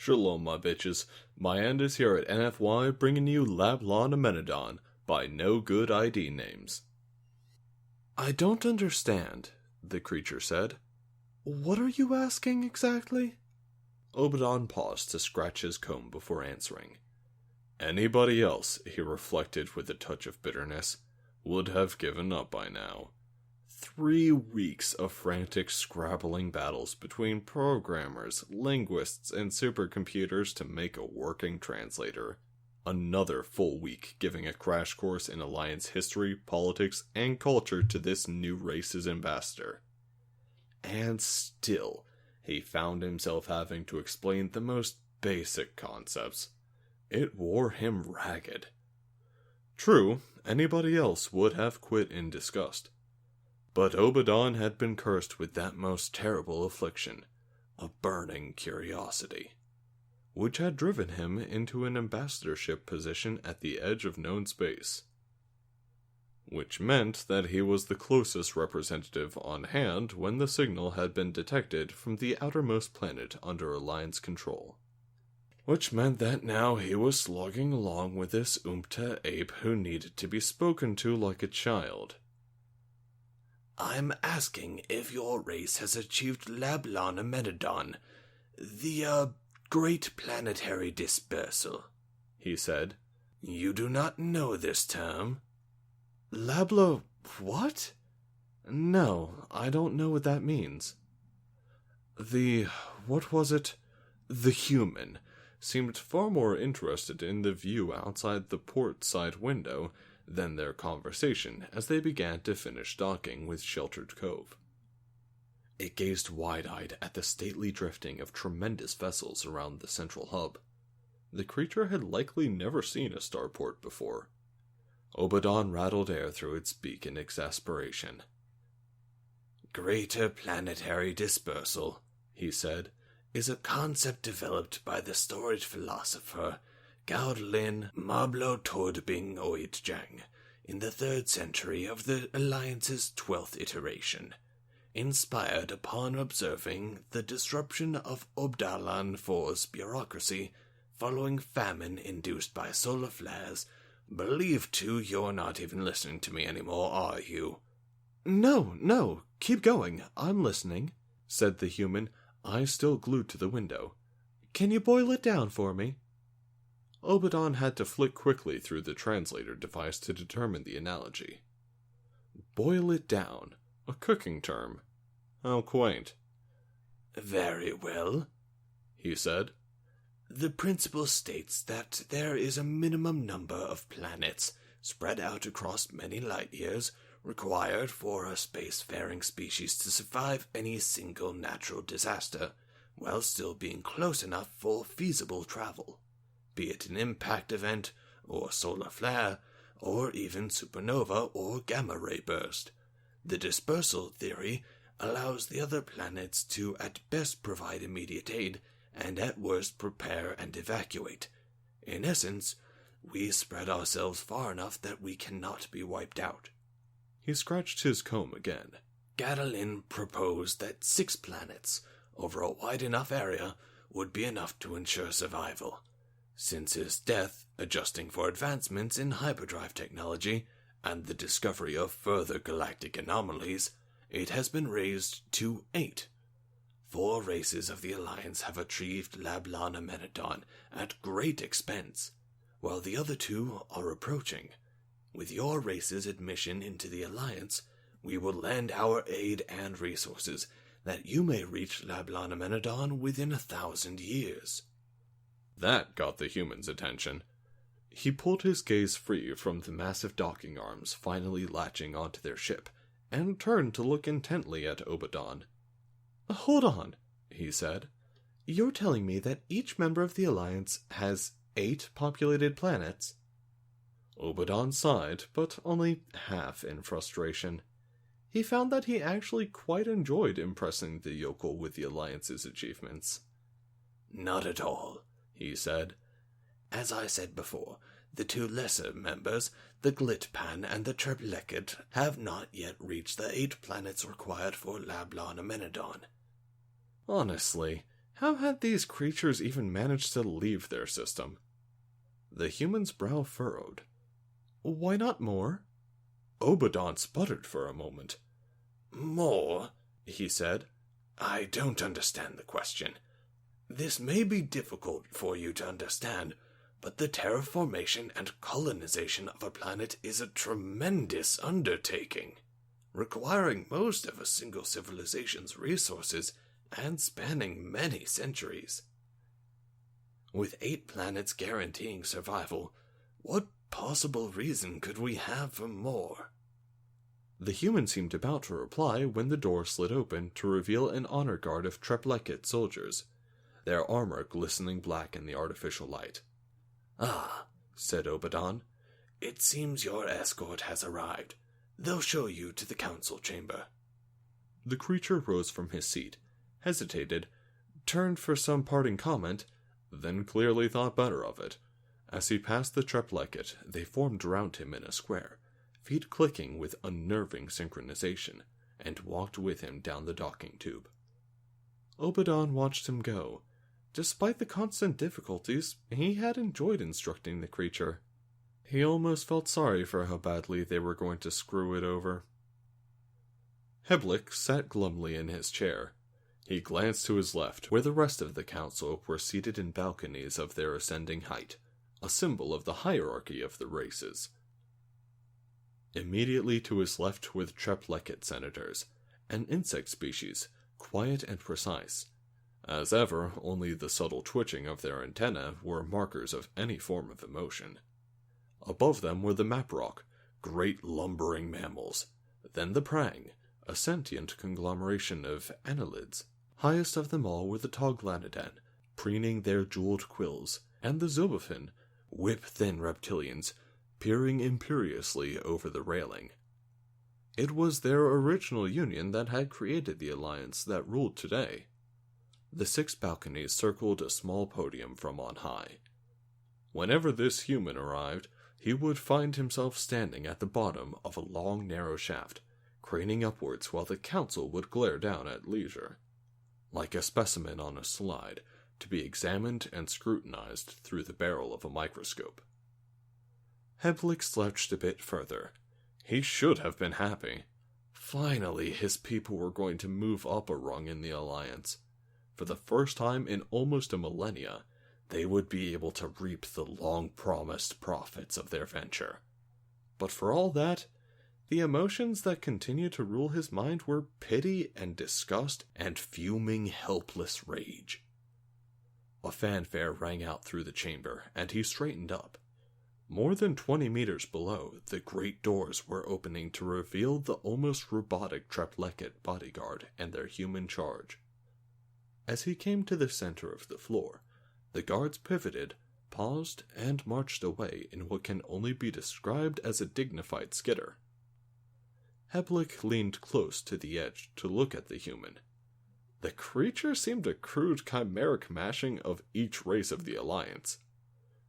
Shalom, my bitches. My end is here at NFY bringing you Lablonamenadon by No Good ID Names. I don't understand, the creature said. What are you asking exactly? Obadon paused to scratch his comb before answering. Anybody else, he reflected with a touch of bitterness, would have given up by now. 3 weeks of frantic scrabbling battles between programmers, linguists, and supercomputers to make a working translator. Another full week giving a crash course in Alliance history, politics, and culture to this new race's ambassador. And still, he found himself having to explain the most basic concepts. It wore him ragged. True, anybody else would have quit in disgust. But Obadon had been cursed with that most terrible affliction, a burning curiosity, which had driven him into an ambassadorship position at the edge of known space. Which meant that he was the closest representative on hand when the signal had been detected from the outermost planet under Alliance control. Which meant that now he was slogging along with this Umpta ape who needed to be spoken to like a child. I'm asking if your race has achieved Lablonamenadon, the, Great Planetary Dispersal, he said. You do not know this term? What? No, I don't know what that means. The human, seemed far more interested in the view outside the port side window than their conversation as they began to finish docking with Sheltered Cove. It gazed wide-eyed at the stately drifting of tremendous vessels around the central hub. The creature had likely never seen a starport before. Obadon rattled air through its beak in exasperation. Greater planetary dispersal, he said, is a concept developed by the storage philosopher Gaudlin Mablotodbing Oitjang in the 3rd century of the Alliance's 12th iteration, inspired upon observing the disruption of Obdalan IV's bureaucracy following famine induced by solar flares. Believe, too, you're not even listening to me anymore, are you? No, keep going, I'm listening, said the human, eyes still glued to the window. Can you boil it down for me? Obadon had to flick quickly through the translator device to determine the analogy. Boil it down, a cooking term. How quaint. Very well, he said. The principle states that there is a minimum number of planets spread out across many light years required for a spacefaring species to survive any single natural disaster while still being close enough for feasible travel, be it an impact event, or solar flare, or even supernova or gamma-ray burst. The dispersal theory allows the other planets to at best provide immediate aid, and at worst prepare and evacuate. In essence, we spread ourselves far enough that we cannot be wiped out. He scratched his comb again. Gadolin proposed that 6 planets, over a wide enough area, would be enough to ensure survival. Since his death, adjusting for advancements in hyperdrive technology and the discovery of further galactic anomalies, it has been raised to 8. 4 races of the Alliance have achieved Lablonamenadon at great expense, while the other 2 are approaching. With your race's admission into the Alliance, we will lend our aid and resources that you may reach Lablonamenadon within 1,000 years. That got the human's attention. He pulled his gaze free from the massive docking arms finally latching onto their ship, and turned to look intently at Obadon. Hold on, he said. You're telling me that each member of the Alliance has 8 populated planets? Obadon sighed, but only half in frustration. He found that he actually quite enjoyed impressing the yokel with the Alliance's achievements. Not at all, he said. As I said before, the 2 lesser members, the Glitpan and the Trebleket, have not yet reached the 8 planets required for Lablonamenadon. Honestly, How had these creatures even managed to leave their system? The human's brow furrowed. Why not more? Obadon sputtered for a moment. More, he said. I don't understand the question. This may be difficult for you to understand, but the terraformation and colonization of a planet is a tremendous undertaking, requiring most of a single civilization's resources and spanning many centuries. With 8 planets guaranteeing survival, what possible reason could we have for more? The human seemed about to reply when the door slid open to reveal an honor guard of Treplecate soldiers, their armor glistening black in the artificial light. Ah, said Obadon, it seems your escort has arrived. They'll show you to the council chamber. The creature rose from his seat, hesitated, turned for some parting comment, then clearly thought better of it. As he passed the Treplecate, they formed around him in a square, feet clicking with unnerving synchronization, and walked with him down the docking tube. Obadon watched him go. Despite the constant difficulties, he had enjoyed instructing the creature. He almost felt sorry for how badly they were going to screw it over. Heblik sat glumly in his chair. He glanced to his left, where the rest of the council were seated in balconies of their ascending height, a symbol of the hierarchy of the races. Immediately to his left were the Treplecate senators, an insect species, quiet and precise. As ever, only the subtle twitching of their antennae were markers of any form of emotion. Above them were the Maprock, great lumbering mammals, then the Prang, a sentient conglomeration of annelids. Highest of them all were the Lablonamenadon, preening their jeweled quills, and the Zobafin, whip-thin reptilians, peering imperiously over the railing. It was their original union that had created the alliance that ruled today. The 6 balconies circled a small podium from on high. Whenever this human arrived, he would find himself standing at the bottom of a long, narrow shaft, craning upwards while the council would glare down at leisure, like a specimen on a slide, to be examined and scrutinized through the barrel of a microscope. Heblik slouched a bit further. He should have been happy. Finally, his people were going to move up a rung in the alliance. For the first time in almost a millennia, they would be able to reap the long-promised profits of their venture. But for all that, the emotions that continued to rule his mind were pity and disgust and fuming, helpless rage. A fanfare rang out through the chamber, and he straightened up. More than 20 meters below, the great doors were opening to reveal the almost robotic Treplecate bodyguard and their human charge. As he came to the center of the floor, the guards pivoted, paused, and marched away in what can only be described as a dignified skitter. Heblik leaned close to the edge to look at the human. The creature seemed a crude chimeric mashing of each race of the Alliance.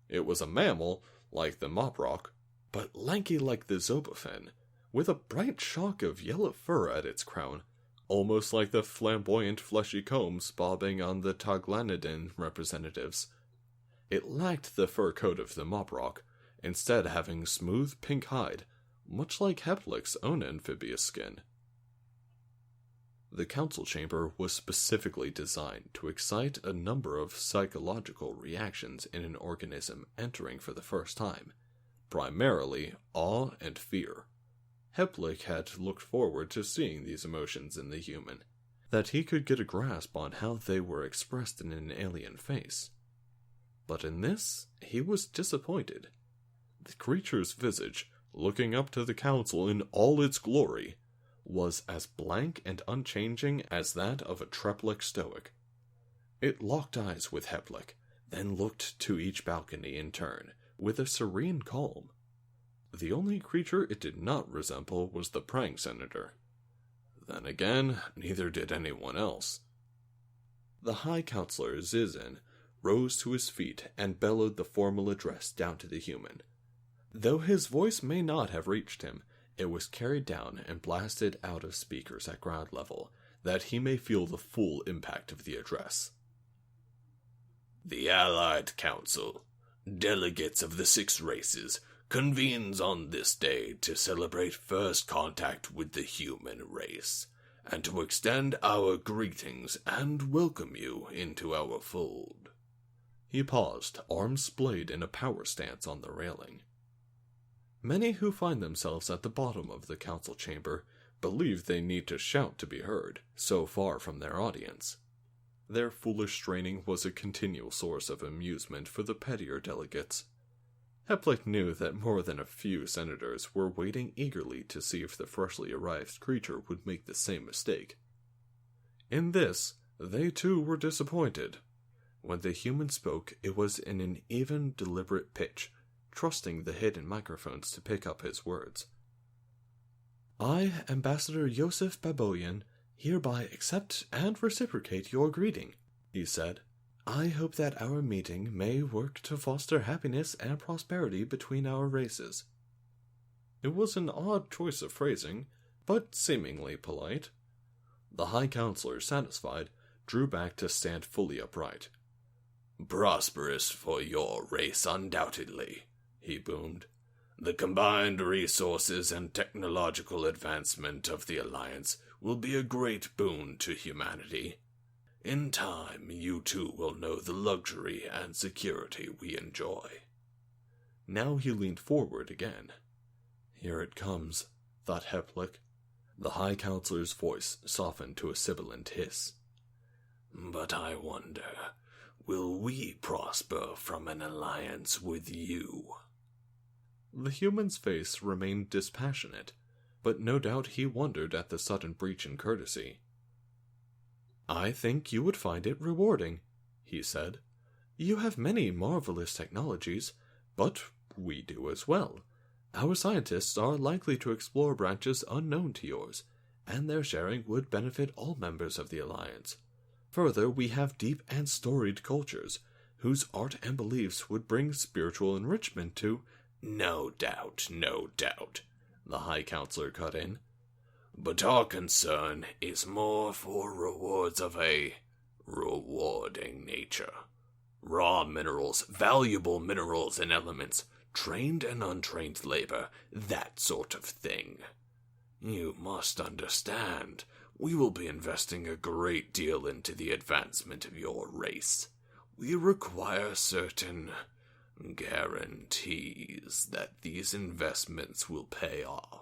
It was a mammal, like the Moprock, but lanky like the Zobafin, with a bright shock of yellow fur at its crown, almost like the flamboyant fleshy combs bobbing on the Lablonamenadon representatives. It lacked the fur coat of the Moprock, instead having smooth pink hide, much like Heblik's own amphibious skin. The council chamber was specifically designed to excite a number of psychological reactions in an organism entering for the first time, primarily awe and fear. Heblik had looked forward to seeing these emotions in the human, that he could get a grasp on how they were expressed in an alien face. But in this, he was disappointed. The creature's visage, looking up to the council in all its glory, was as blank and unchanging as that of a Treplek stoic. It locked eyes with Heblik, then looked to each balcony in turn, with a serene calm. The only creature it did not resemble was the Prang Senator. Then again, neither did anyone else. The High Counselor Zizin rose to his feet and bellowed the formal address down to the human. Though his voice may not have reached him, it was carried down and blasted out of speakers at ground level, that he may feel the full impact of the address. The Allied Council, delegates of the 6 races, convenes on this day to celebrate first contact with the human race, and to extend our greetings and welcome you into our fold. He paused, arms splayed in a power stance on the railing. Many who find themselves at the bottom of the council chamber believe they need to shout to be heard, so far from their audience. Their foolish straining was a continual source of amusement for the pettier delegates. Heplick knew that more than a few senators were waiting eagerly to see if the freshly arrived creature would make the same mistake. In this, they too were disappointed. When the human spoke, it was in an even, deliberate pitch, trusting the hidden microphones to pick up his words. I, Ambassador Yosef Baboyan, hereby accept and reciprocate your greeting, he said. I hope that our meeting may work to foster happiness and prosperity between our races. It was an odd choice of phrasing, but seemingly polite. The High Counselor, satisfied, drew back to stand fully upright. Prosperous for your race, undoubtedly, he boomed. The combined resources and technological advancement of the Alliance will be a great boon to humanity. In time, you too will know the luxury and security we enjoy. Now he leaned forward again. Here it comes, thought Heplick. The High Counselor's voice softened to a sibilant hiss. But I wonder, will we prosper from an alliance with you? The human's face remained dispassionate, but no doubt he wondered at the sudden breach in courtesy. I think you would find it rewarding, he said. You have many marvelous technologies, but we do as well. Our scientists are likely to explore branches unknown to yours, and their sharing would benefit all members of the Alliance. Further, we have deep and storied cultures, whose art and beliefs would bring spiritual enrichment to— No doubt, the High Counselor cut in. But our concern is more for rewards of a rewarding nature. Raw minerals, valuable minerals and elements, trained and untrained labor, that sort of thing. You must understand, we will be investing a great deal into the advancement of your race. We require certain guarantees that these investments will pay off.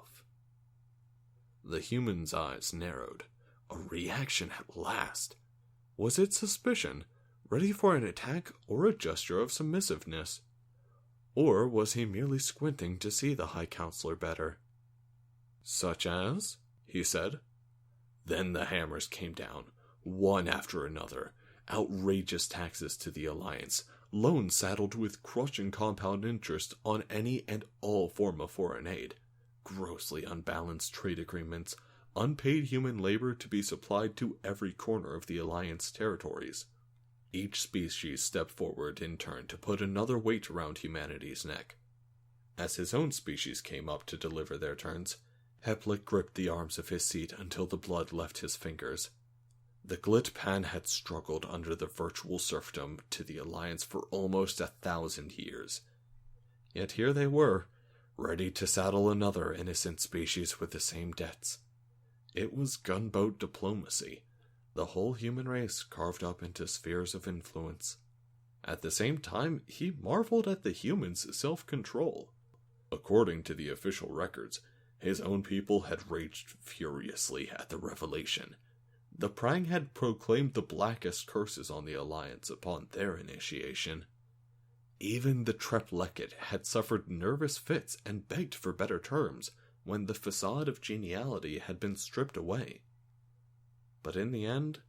The human's eyes narrowed. A reaction at last. Was it suspicion, ready for an attack, or a gesture of submissiveness? Or was he merely squinting to see the High Counselor better? Such as? He said. Then the hammers came down, one after another. Outrageous taxes to the Alliance, loans saddled with crushing compound interest on any and all form of foreign aid, grossly unbalanced trade agreements, unpaid human labor to be supplied to every corner of the Alliance territories. Each species stepped forward in turn to put another weight around humanity's neck. As his own species came up to deliver their turns, Heplick gripped the arms of his seat until the blood left his fingers. The Glitpan had struggled under the virtual serfdom to the Alliance for almost 1,000 years. Yet here they were, ready to saddle another innocent species with the same debts. It was gunboat diplomacy, the whole human race carved up into spheres of influence. At the same time, he marveled at the humans' self-control. According to the official records, his own people had raged furiously at the revelation. The Prang had proclaimed the blackest curses on the Alliance upon their initiation. Even the Treplecate had suffered nervous fits and begged for better terms when the facade of geniality had been stripped away. But in the end,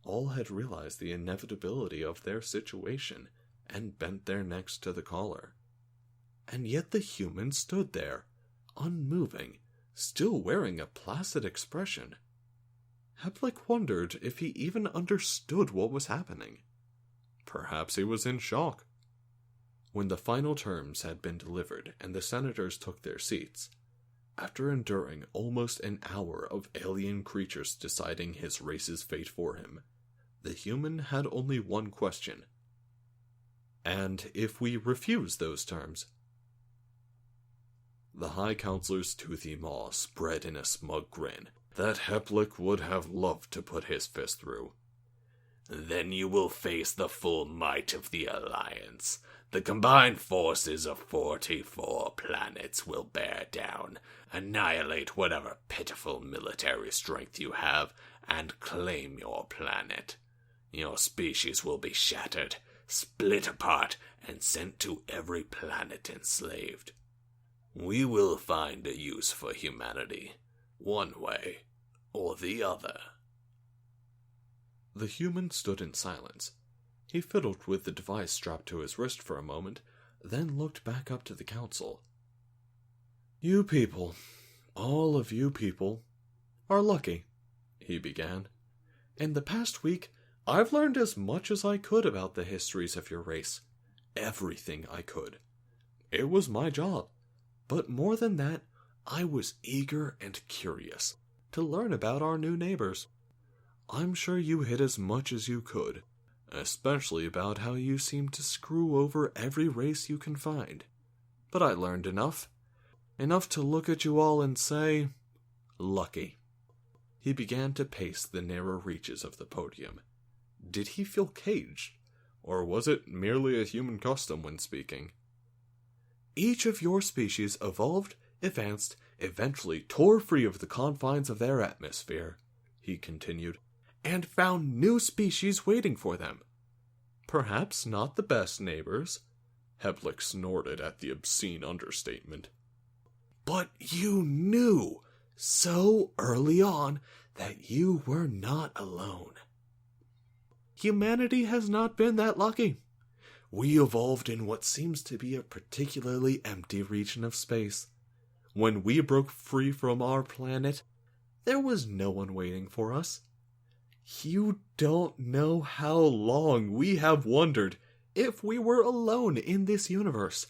all had realized the inevitability of their situation and bent their necks to the collar. And yet the human stood there, unmoving, still wearing a placid expression. Heplick wondered if he even understood what was happening. Perhaps he was in shock. When the final terms had been delivered and the senators took their seats, after enduring almost an hour of alien creatures deciding his race's fate for him, the human had only one question. And if we refuse those terms? The High Counselor's toothy maw spread in a smug grin that Heplik would have loved to put his fist through. Then you will face the full might of the Alliance. The combined forces of 44 planets will bear down, annihilate whatever pitiful military strength you have, and claim your planet. Your species will be shattered, split apart, and sent to every planet enslaved. We will find a use for humanity, one way or the other. The human stood in silence. He fiddled with the device strapped to his wrist for a moment, then looked back up to the council. You people, all of you people, are lucky, he began. In the past week, I've learned as much as I could about the histories of your race. Everything I could. It was my job. But more than that, I was eager and curious to learn about our new neighbors. I'm sure you hid as much as you could, especially about how you seem to screw over every race you can find. But I learned enough to look at you all and say, lucky. He began to pace the narrow reaches of the podium. Did he feel caged, or was it merely a human custom when speaking? Each of your species evolved, advanced, eventually tore free of the confines of their atmosphere, he continued, and found new species waiting for them. Perhaps not the best neighbors. Heplik snorted at the obscene understatement. But you knew so early on that you were not alone. Humanity has not been that lucky. We evolved in what seems to be a particularly empty region of space. When we broke free from our planet, there was no one waiting for us. You don't know how long we have wondered if we were alone in this universe.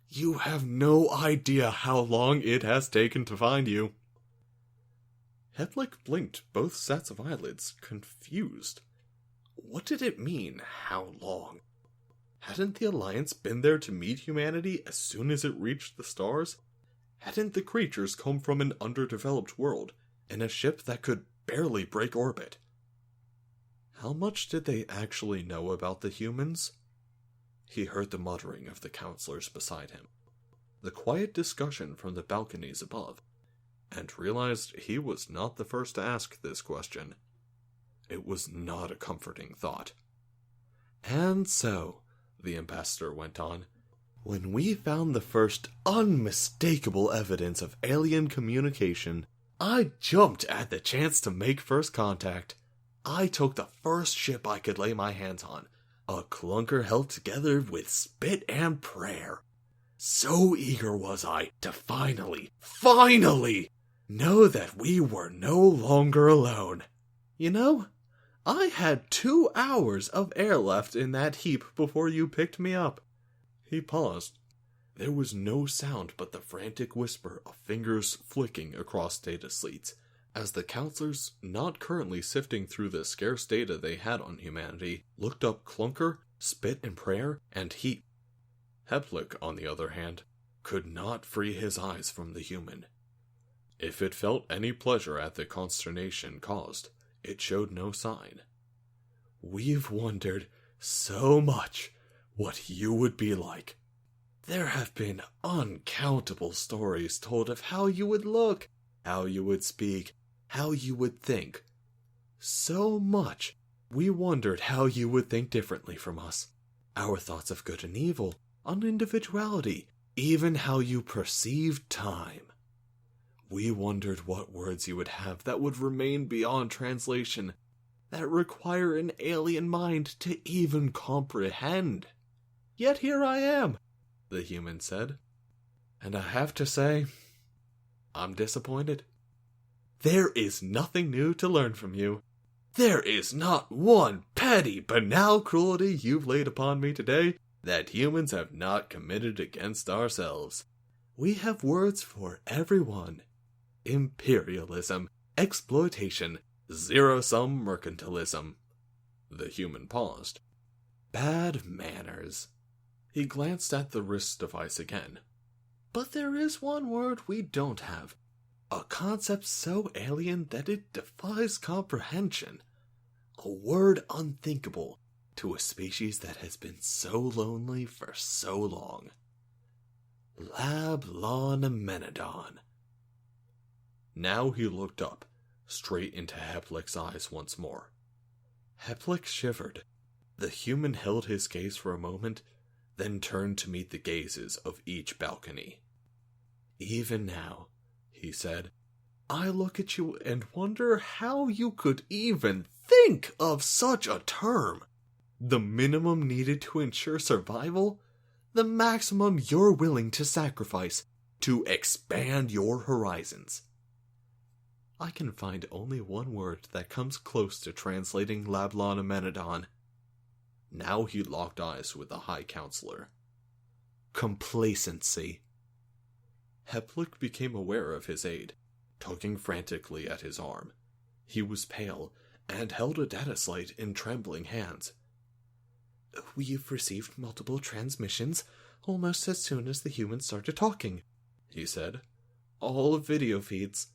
You have no idea how long it has taken to find you. Heplik blinked both sets of eyelids, confused. What did it mean, how long? Hadn't the Alliance been there to meet humanity as soon as it reached the stars? Hadn't the creatures come from an underdeveloped world, in a ship that could barely break orbit? How much did they actually know about the humans? He heard the muttering of the counselors beside him, the quiet discussion from the balconies above, and realized he was not the first to ask this question. It was not a comforting thought. And so, the ambassador went on, when we found the first unmistakable evidence of alien communication, I jumped at the chance to make first contact. I took the first ship I could lay my hands on, a clunker held together with spit and prayer. So eager was I to finally know that we were no longer alone. You know, I had 2 hours of air left in that heap before you picked me up. He paused. There was no sound but the frantic whisper of fingers flicking across data sheets, as the counselors, not currently sifting through the scarce data they had on humanity, looked up clunker, spit and prayer, and heap. Heplik, on the other hand, could not free his eyes from the human. If it felt any pleasure at the consternation caused, it showed no sign. We've wondered so much what you would be like. There have been uncountable stories told of how you would look, how you would speak, how you would think. So much we wondered how you would think differently from us. Our thoughts of good and evil, on individuality, even how you perceived time. We wondered what words you would have that would remain beyond translation, that require an alien mind to even comprehend. Yet here I am, the human said, and I have to say, I'm disappointed. There is nothing new to learn from you. There is not one petty, banal cruelty you've laid upon me today that humans have not committed against ourselves. We have words for everyone. Imperialism, exploitation, zero-sum mercantilism. The human paused. Bad manners, He glanced at the wrist device again. But there is one word we don't have. A concept so alien that it defies comprehension. A word unthinkable to a species that has been so lonely for so long. Lablonamenadon. Now he looked up, straight into Heplick's eyes once more. Heplick shivered. The human held his gaze for a moment, then turned to meet the gazes of each balcony. Even now, he said, I look at you and wonder how you could even think of such a term. The minimum needed to ensure survival? The maximum you're willing to sacrifice to expand your horizons. I can find only one word that comes close to translating Lablonamenadon. Now he locked eyes with the High Counselor. Complacency. Heplick became aware of his aide, tugging frantically at his arm. He was pale, and held a data slate in trembling hands. We've received multiple transmissions almost as soon as the humans started talking, he said. All video feeds.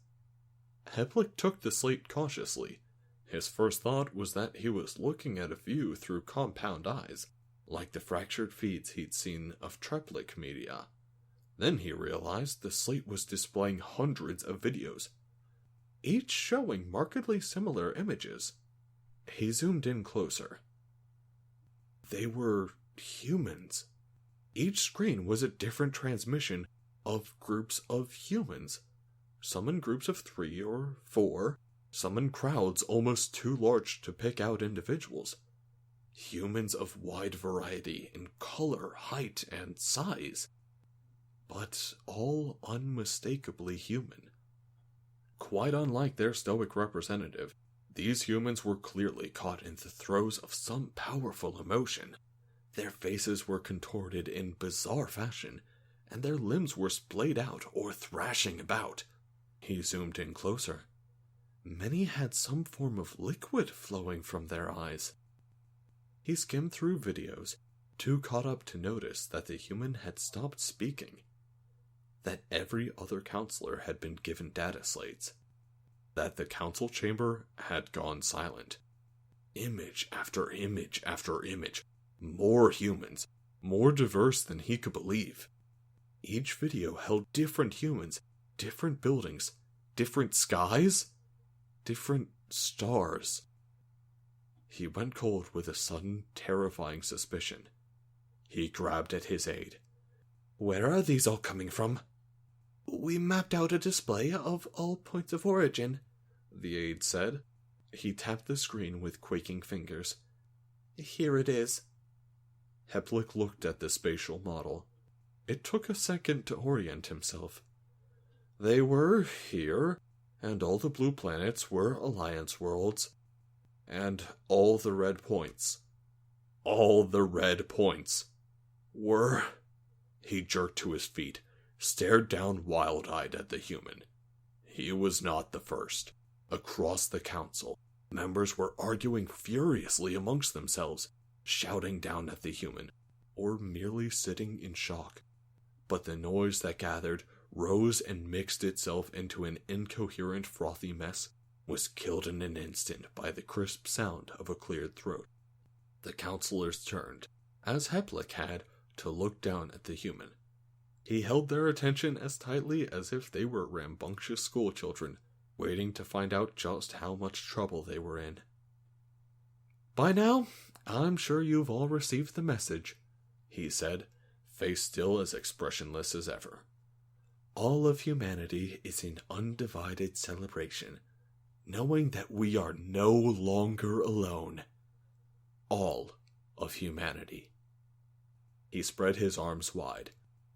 Heplick took the slate cautiously. His first thought was that he was looking at a view through compound eyes, like the fractured feeds he'd seen of Treplic media. Then he realized the slate was displaying hundreds of videos, each showing markedly similar images. He zoomed in closer. They were humans. Each screen was a different transmission of groups of humans, some in groups of 3 or 4, some in crowds almost too large to pick out individuals. Humans of wide variety in color, height, and size, but all unmistakably human. Quite unlike their stoic representative, these humans were clearly caught in the throes of some powerful emotion. Their faces were contorted in bizarre fashion, and their limbs were splayed out or thrashing about. He zoomed in closer. Many had some form of liquid flowing from their eyes. He skimmed through videos, too caught up to notice that the human had stopped speaking, that every other counselor had been given data slates, that the council chamber had gone silent. Image after image after image, more humans, more diverse than he could believe. Each video held different humans, different buildings, different skies, different stars. He went cold with a sudden, terrifying suspicion. He grabbed at his aide. Where are these all coming from? We mapped out a display of all points of origin, the aide said. He tapped the screen with quaking fingers. Here it is. Heplick looked at the spatial model. It took a second to orient himself. They were here, and all the blue planets were Alliance worlds, and all the red points were... He jerked to his feet, stared down wild-eyed at the human. He was not the first. Across the council, members were arguing furiously amongst themselves, shouting down at the human, or merely sitting in shock. But the noise that gathered, rose and mixed itself into an incoherent, frothy mess, was killed in an instant by the crisp sound of a cleared throat. The counselors turned, as Heplick had, to look down at the human. He held their attention as tightly as if they were rambunctious schoolchildren, waiting to find out just how much trouble they were in. By now, I'm sure you've all received the message, he said, face still as expressionless as ever. All of humanity is in undivided celebration, knowing that we are no longer alone. All of humanity. He spread his arms wide.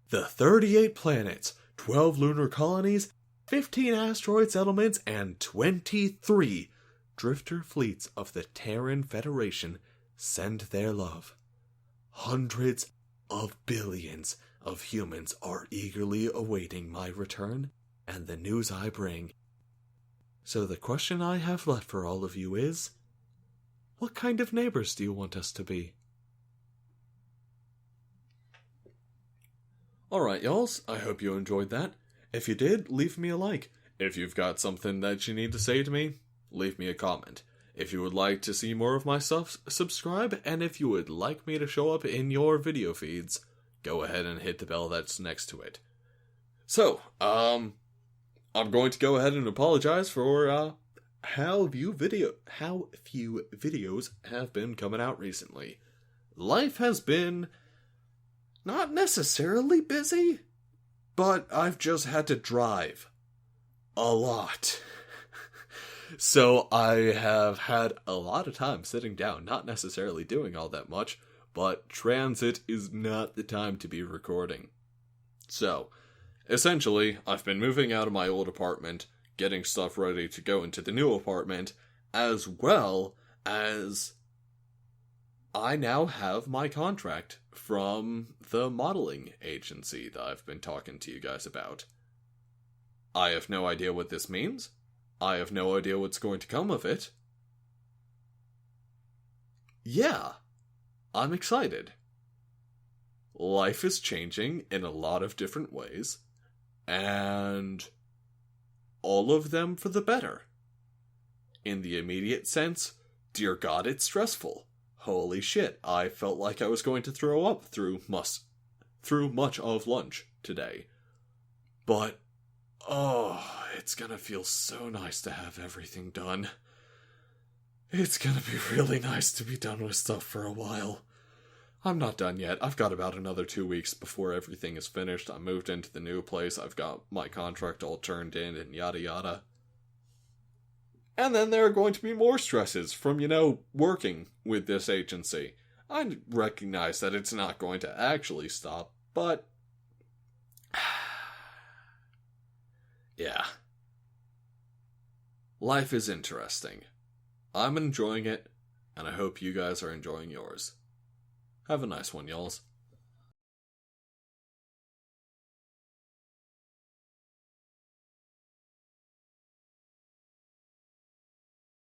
The 38 planets, 12 lunar colonies, 15 asteroid settlements, and 23 drifter fleets of the Terran Federation send their love. Hundreds of billions of humans are eagerly awaiting my return and the news I bring. So the question I have left for all of you is, what kind of neighbors do you want us to be? Alright, y'alls, I hope you enjoyed that. If you did, leave me a like. If you've got something that you need to say to me, leave me a comment. If you would like to see more of my stuff, subscribe, and if you would like me to show up in your video feeds, go ahead and hit the bell that's next to it. So, I'm going to go ahead and apologize for, how few videos have been coming out recently. Life has been not necessarily busy, but I've just had to drive a lot. So I have had a lot of time sitting down, not necessarily doing all that much, but transit is not the time to be recording. So, essentially, I've been moving out of my old apartment, getting stuff ready to go into the new apartment, as well as I now have my contract from the modeling agency that I've been talking to you guys about. I have no idea what this means. I have no idea what's going to come of it. Yeah, I'm excited. Life is changing in a lot of different ways, and all of them for the better. In the immediate sense, dear God, it's stressful. Holy shit, I felt like I was going to throw up through much of lunch today. But, it's gonna feel so nice to have everything done. It's gonna be really nice to be done with stuff for a while. I'm not done yet. I've got about another 2 weeks before everything is finished. I moved into the new place. I've got my contract all turned in and yada yada. And then there are going to be more stresses from, working with this agency. I recognize that it's not going to actually stop, but yeah. Life is interesting. I'm enjoying it, and I hope you guys are enjoying yours. Have a nice one, y'alls.